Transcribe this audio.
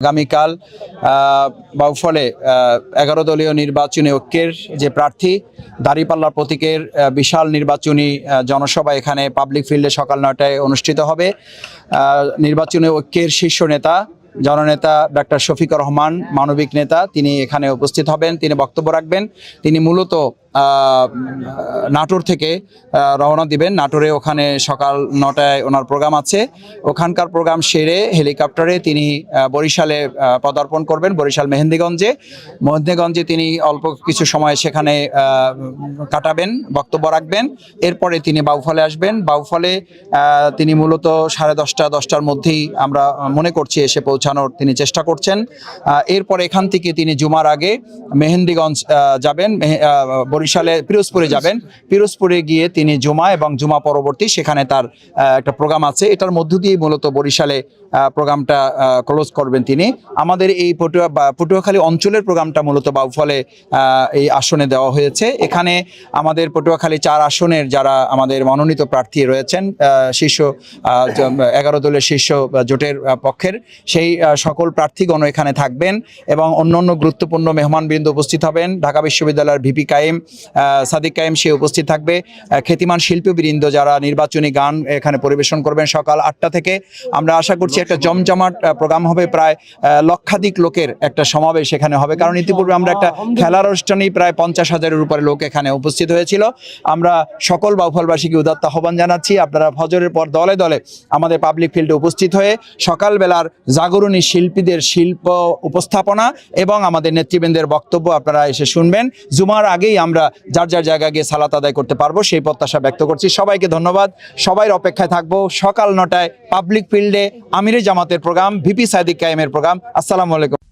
আগামীকাল বাউফলে 11 দলীয় নির্বাচনী ঐক্যের যে প্রার্থী দাঁড়িপাল্লার প্রতীকের বিশাল নির্বাচনী জনসভা এখানে পাবলিক ফিল্ডে সকাল 9টায় অনুষ্ঠিত হবে। নির্বাচনী ঐক্যের শীর্ষ নেতা জননেতা ডক্টর শফিকুর রহমান, মানবিক নেতা, তিনি এখানে উপস্থিত হবেন। তিনি বক্তব্য রাখবেন। তিনি মূলত নাটোর থেকে রওনা দিবেন। নাটোরে ওখানে সকাল 9টায় ওনার প্রোগ্রাম আছে। ওখানকার প্রোগ্রাম সেরে হেলিকপ্টারে তিনি বরিশালে পদার্পণ করবেন, বরিশাল মেহেন্দিগঞ্জে তিনি অল্প কিছু সময় সেখানে কাটাবেন, বক্তব্য রাখবেন। এরপরে তিনি বাউফলে আসবেন। বাউফলে তিনি মূলত 10:30-10টার মধ্যেই আমরা মনে করছি এসে পৌঁছানোর তিনি চেষ্টা করছেন। এরপরে এখান থেকে তিনি জুমার আগে মেহেন্দিগঞ্জ যাবেন, বরিশালে পিরোজপুরে যাবেন। পিরোজপুরে গিয়ে তিনি জুমা এবং জুমা পরবর্তী সেখানে তার একটা প্রোগ্রাম আছে। এটার মধ্য দিয়ে মূলত বরিশালে প্রোগ্রামটা ক্লোজ করবেন তিনি। আমাদের এই পটুয়াখালী অঞ্চলের প্রোগ্রামটা মূলত বাউফলে এই আসনে দেওয়া হয়েছে। এখানে আমাদের পটুয়াখালী 4 আসনের যারা আমাদের মনোনীত প্রার্থী রয়েছেন শীর্ষ 11 দলের শীর্ষ জোটের পক্ষের, সেই সকল প্রার্থীগণ এখানে থাকবেন এবং অন্যান্য গুরুত্বপূর্ণ মেহমানবৃন্দ উপস্থিত হবেন। ঢাকা বিশ্ববিদ্যালয়ের ভিপি কাইম, সাদিক কাইম, সে উপস্থিত থাকবে। খ্যাতিমান শিল্পীবৃন্দ যারা নির্বাচনী গান এখানে পরিবেশন করবেন সকাল 8টা থেকে। আমরা আশা করছি একটা জমজমাট প্রোগ্রাম হবে, প্রায় লক্ষাধিক লোকের একটা সমাবেশ এখানে হবে। কারণ ইতিপূর্বে আমরা একটা খেলার অনুষ্ঠানেই প্রায় 50,000-এর উপরে লোক এখানে উপস্থিত হয়েছিল। আমরা সকল বাউফলবাসীকে উদাত্ত আহ্বান জানাচ্ছি, আপনারা ফজরের পর দলে দলে আমাদের পাবলিক ফিল্ডে উপস্থিত হয়ে সকালবেলার জাগরণী শিল্পীদের শিল্প উপস্থাপনা এবং আমাদের নেতৃবৃন্দের বক্তব্য আপনারা এসে শুনবেন। জুমার আগেই আমরা যার যার জায়গায় গিয়ে সালাত আদায় করতে পারবো সেই প্রত্যাশা ব্যক্ত করছি। সবাইকে ধন্যবাদ। সবাই অপেক্ষায় থাকবো সকাল 9টায় পাবলিক ফিল্ডে আমিরে জামাতের প্রোগ্রাম, ভিপি সাদিক কায়েমের প্রোগ্রাম। আসসালামু আলাইকুম।